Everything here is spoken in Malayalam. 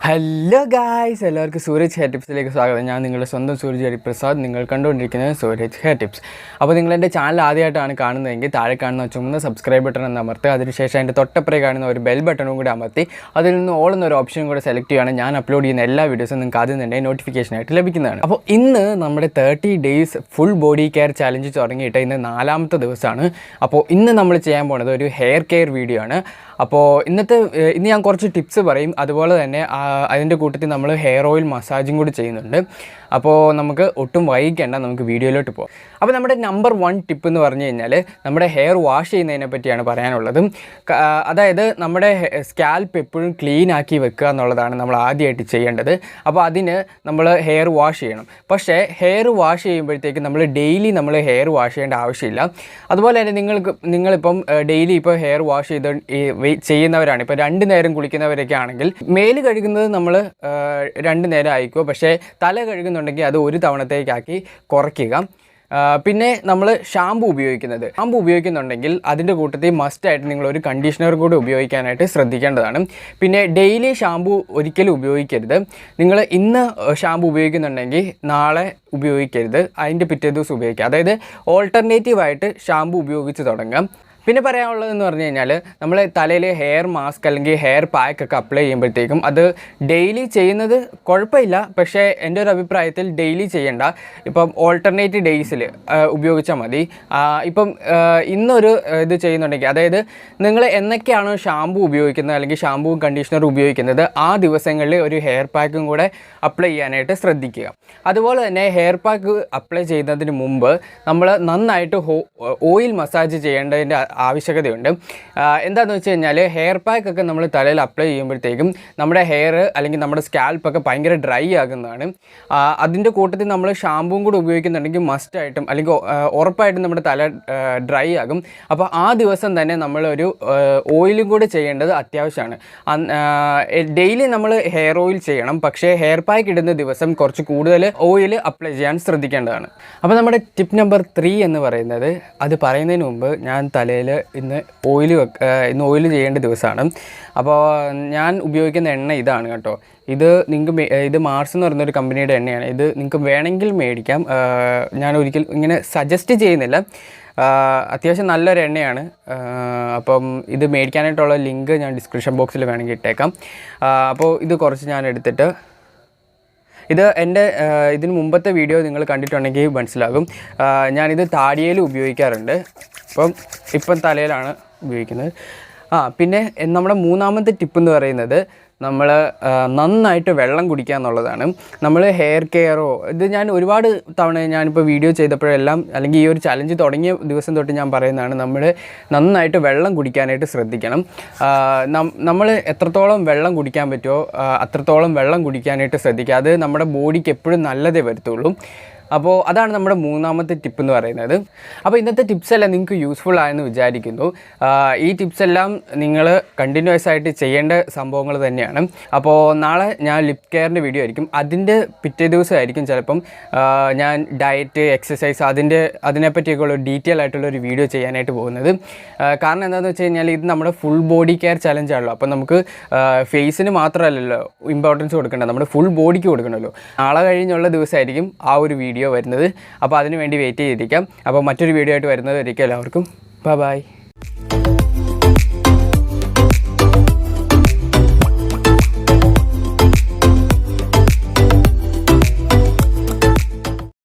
ഹലോ ഗായ്സ്, എല്ലാവർക്കും സൂരജ് ഹെയർ ടിപ്സിലേക്ക് സ്വാഗതം. ഞാൻ നിങ്ങളുടെ സ്വന്തം സൂരജ് ഹരിപ്രസാദ്. നിങ്ങൾ കണ്ടുകൊണ്ടിരിക്കുന്നത് സൂരജ് ഹെയർ ടിപ്സ്. അപ്പോൾ നിങ്ങൾ എൻ്റെ ചാനൽ ആദ്യമായിട്ടാണ് കാണുന്നതെങ്കിൽ താഴെ കാണുന്ന ചുമന്ന സബ്സ്ക്രൈബ് ബട്ടൺ എന്ന് അമർത്തുക. അതിനുശേഷം അതിൻ്റെ തൊട്ടപ്പുറേ കാണുന്ന ഒരു ബെൽ ബട്ടണും കൂടി അമർത്തി അതിൽ നിന്ന് ഓൾ എന്നൊരു ഓപ്ഷനും കൂടെ സെലക്ട് ചെയ്യുകയാണ്. ഞാൻ അപ്ലോഡ് ചെയ്യുന്ന എല്ലാ വീഡിയോസും നിങ്ങൾക്ക് ആദ്യം തന്നെ നോട്ടിഫിക്കേഷനായിട്ട് ലഭിക്കുന്നതാണ്. അപ്പോൾ ഇന്ന് നമ്മുടെ 30 days full body care challenge തുടങ്ങിയിട്ട് ഇന്ന് 4ാമത്തെ ദിവസമാണ്. അപ്പോൾ ഇന്ന് നമ്മൾ ചെയ്യാൻ പോകുന്നത് ഒരു ഹെയർ കെയർ വീഡിയോ ആണ്. അപ്പോൾ ഇന്ന് ഞാൻ കുറച്ച് ടിപ്സ് പറയും. അതുപോലെ തന്നെ അതിൻ്റെ കൂട്ടത്തിൽ നമ്മൾ ഹെയർ ഓയിൽ മസാജും കൂടി ചെയ്യുന്നുണ്ട്. അപ്പോൾ നമുക്ക് ഒട്ടും വൈകിക്കേണ്ട, നമുക്ക് വീഡിയോയിലോട്ട് പോകാം. അപ്പോൾ നമ്മുടെ നമ്പർ 1 ടിപ്പ് എന്ന് പറഞ്ഞു കഴിഞ്ഞാൽ നമ്മുടെ ഹെയർ വാഷ് ചെയ്യുന്നതിനെ പറ്റിയാണ് പറയാനുള്ളത്. അതായത് നമ്മുടെ സ്കാൽപ്പ് എപ്പോഴും ക്ലീൻ ആക്കി വെക്കുക എന്നുള്ളതാണ് നമ്മൾ ആദ്യമായിട്ട് ചെയ്യേണ്ടത്. അപ്പോൾ അതിന് നമ്മൾ ഹെയർ വാഷ് ചെയ്യണം. പക്ഷേ ഹെയർ വാഷ് ചെയ്യുമ്പോഴത്തേക്ക് നമ്മൾ ഡെയിലി ഹെയർ വാഷ് ചെയ്യേണ്ട ആവശ്യമില്ല. അതുപോലെ തന്നെ നിങ്ങളിപ്പം ഡെയിലി ഇപ്പോൾ ഹെയർ വാഷ് ചെയ്യുന്നവരാണ്. ഇപ്പോൾ 2 നേരം കുളിക്കുന്നവരൊക്കെ ആണെങ്കിൽ മേല് കഴുകുന്നത് നമ്മൾ 2 നേരം ആയിക്കോ, പക്ഷേ തല കഴുകുന്നുണ്ടെങ്കിൽ അത് ഒരു തവണത്തേക്കാക്കി കുറയ്ക്കുക. പിന്നെ നമ്മൾ ഷാമ്പു ഉപയോഗിക്കുന്നുണ്ടെങ്കിൽ അതിൻ്റെ കൂട്ടത്തിൽ മസ്റ്റായിട്ട് നിങ്ങളൊരു കണ്ടീഷണർ കൂടി ഉപയോഗിക്കാനായിട്ട് ശ്രദ്ധിക്കേണ്ടതാണ്. പിന്നെ ഡെയിലി ഷാമ്പു ഒരിക്കലും ഉപയോഗിക്കരുത്. നിങ്ങൾ ഇന്ന് ഷാമ്പു ഉപയോഗിക്കുന്നുണ്ടെങ്കിൽ നാളെ ഉപയോഗിക്കരുത്, അതിൻ്റെ പിറ്റേ ദിവസം ഉപയോഗിക്കുക. അതായത് ഓൾട്ടർനേറ്റീവായിട്ട് ഷാമ്പു ഉപയോഗിച്ച് തുടങ്ങാം. പിന്നെ പറയാനുള്ളതെന്ന് പറഞ്ഞു കഴിഞ്ഞാൽ നമ്മൾ തലയിൽ ഹെയർ മാസ്ക് അല്ലെങ്കിൽ ഹെയർ പാക്കൊക്കെ അപ്ലൈ ചെയ്യുമ്പോഴത്തേക്കും അത് ഡെയിലി ചെയ്യുന്നത് കുഴപ്പമില്ല. പക്ഷേ എൻ്റെ ഒരു അഭിപ്രായത്തിൽ ഡെയിലി ചെയ്യേണ്ട. ഇപ്പം ഓൾട്ടർനേറ്റ് ഡേയ്സിൽ ഉപയോഗിച്ചാൽ മതി. ഇപ്പം ഇന്നൊരു ഇത് ചെയ്യുന്നുണ്ടെങ്കിൽ, അതായത് നിങ്ങൾ എന്നൊക്കെയാണോ ഷാമ്പു ഉപയോഗിക്കുന്നത് അല്ലെങ്കിൽ ഷാമ്പുവും കണ്ടീഷണറും ഉപയോഗിക്കുന്നത്, ആ ദിവസങ്ങളിൽ ഒരു ഹെയർ പാക്കും കൂടെ അപ്ലൈ ചെയ്യാനായിട്ട് ശ്രദ്ധിക്കുക. അതുപോലെ തന്നെ ഹെയർ പാക്ക് അപ്ലൈ ചെയ്യുന്നതിന് മുമ്പ് നമ്മൾ നന്നായിട്ട് ഓയിൽ മസാജ് ചെയ്യേണ്ടതിൻ്റെ ആവശ്യകതയുണ്ട്. എന്താണെന്ന് വെച്ച് കഴിഞ്ഞാൽ ഹെയർ പാക്കൊക്കെ നമ്മൾ തലയിൽ അപ്ലൈ ചെയ്യുമ്പോഴത്തേക്കും നമ്മുടെ ഹെയർ അല്ലെങ്കിൽ നമ്മുടെ സ്കാൽപ്പൊക്കെ ഭയങ്കര ഡ്രൈ ആകുന്നതാണ്. അതിൻ്റെ കൂട്ടത്തിൽ നമ്മൾ ഷാമ്പുവും കൂടെ ഉപയോഗിക്കുന്നുണ്ടെങ്കിൽ മസ്റ്റായിട്ടും അല്ലെങ്കിൽ ഉറപ്പായിട്ടും നമ്മുടെ തല ഡ്രൈ ആകും. അപ്പോൾ ആ ദിവസം തന്നെ നമ്മളൊരു ഓയിലും കൂടെ ചെയ്യേണ്ടത് അത്യാവശ്യമാണ്. ഡെയിലി നമ്മൾ ഹെയർ ഓയിൽ ചെയ്യണം, പക്ഷേ ഹെയർ പാക്ക് ഇടുന്ന ദിവസം കുറച്ച് കൂടുതൽ ഓയിൽ അപ്ലൈ ചെയ്യാൻ ശ്രദ്ധിക്കേണ്ടതാണ്. അപ്പോൾ നമ്മുടെ ടിപ്പ് നമ്പർ 3 എന്ന് പറയുന്നത്, അത് പറയുന്നതിന് മുമ്പ് ഞാൻ തലയിൽ ഇന്ന് ഓയിൽ ചെയ്യേണ്ട ദിവസമാണ്. അപ്പോൾ ഞാൻ ഉപയോഗിക്കുന്ന എണ്ണ ഇതാണ് കേട്ടോ. ഇത് മാർസ് എന്ന് പറയുന്നൊരു കമ്പനിയുടെ എണ്ണയാണ്. ഇത് നിങ്ങൾക്ക് വേണമെങ്കിൽ മേടിക്കാം. ഞാൻ ഒരിക്കലും ഇങ്ങനെ സജസ്റ്റ് ചെയ്യുന്നില്ല. അത്യാവശ്യം നല്ലൊരു എണ്ണയാണ്. അപ്പം ഇത് മേടിക്കാനായിട്ടുള്ള ലിങ്ക് ഞാൻ ഡിസ്ക്രിപ്ഷൻ ബോക്സിൽ വേണമെങ്കിൽ ഇട്ടേക്കാം. അപ്പോൾ ഇത് കുറച്ച് ഞാൻ എടുത്തിട്ട്, ഇതിന് മുമ്പത്തെ വീഡിയോ നിങ്ങൾ കണ്ടിട്ടുണ്ടെങ്കിൽ മനസ്സിലാകും. ഞാനിത് താടിയേൽ ഉപയോഗിക്കാറുണ്ട്. ഇപ്പം തലയിലാണ് ഉപയോഗിക്കുന്നത്. പിന്നെ നമ്മുടെ 3ാമത്തെ ടിപ്പ് എന്ന് പറയുന്നത്, നമ്മൾ നന്നായിട്ട് വെള്ളം കുടിക്കുക എന്നുള്ളതാണ്. നമ്മൾ ഹെയർ കെയറോ, ഇത് ഞാൻ ഒരുപാട് തവണ ഞാനിപ്പോൾ വീഡിയോ ചെയ്തപ്പോഴെല്ലാം അല്ലെങ്കിൽ ഈ ഒരു ചലഞ്ച് തുടങ്ങിയ ദിവസം തൊട്ട് ഞാൻ പറയുന്നതാണ്, നമ്മൾ നന്നായിട്ട് വെള്ളം കുടിക്കാനായിട്ട് ശ്രദ്ധിക്കണം. നമ്മൾ എത്രത്തോളം വെള്ളം കുടിക്കാൻ പറ്റുമോ അത്രത്തോളം വെള്ളം കുടിക്കാനായിട്ട് ശ്രദ്ധിക്കുക. അത് നമ്മുടെ ബോഡിക്ക് എപ്പോഴും നല്ലതേ വരുത്തുള്ളൂ. അപ്പോൾ അതാണ് നമ്മുടെ 3ാമത്തെ ടിപ്പ് എന്ന് പറയുന്നത്. അപ്പോൾ ഇന്നത്തെ ടിപ്സ് എല്ലാം നിങ്ങൾക്ക് യൂസ്ഫുൾ ആയെന്ന് വിചാരിക്കുന്നു. ഈ ടിപ്സ് എല്ലാം നിങ്ങൾ കണ്ടിന്യൂസ് ആയിട്ട് ചെയ്യേണ്ട സംഭവങ്ങൾ തന്നെയാണ്. അപ്പോൾ നാളെ ഞാൻ ലിപ് കെയറിൻ്റെ വീഡിയോ ആയിരിക്കും. അതിൻ്റെ പിറ്റേ ദിവസമായിരിക്കും ചിലപ്പം ഞാൻ ഡയറ്റ്, എക്സസൈസ് അതിനെപ്പറ്റിയൊക്കെയുള്ള ഡീറ്റെയിൽ ആയിട്ടുള്ളൊരു വീഡിയോ ചെയ്യാനായിട്ട് പോകുന്നത്. കാരണം എന്താണെന്ന് വെച്ച് കഴിഞ്ഞാൽ ഇത് നമ്മുടെ ഫുൾ ബോഡി കെയർ ചലഞ്ചാണല്ലോ. അപ്പോൾ നമുക്ക് ഫേസിന് മാത്രമല്ലല്ലോ ഇമ്പോർട്ടൻസ് കൊടുക്കേണ്ടത്, നമ്മുടെ ഫുൾ ബോഡിക്ക് കൊടുക്കണമല്ലോ. നാളെ കഴിഞ്ഞുള്ള ദിവസമായിരിക്കും ആ ഒരു വീഡിയോ വരുന്നത്. അപ്പോൾ അതിന് വേണ്ടി വെയിറ്റ് ചെയ്തിരിക്കാം. അപ്പോൾ മറ്റൊരു വീഡിയോ ആയിട്ട് വരുന്നതായിരിക്കും. എല്ലാവർക്കും ബൈ.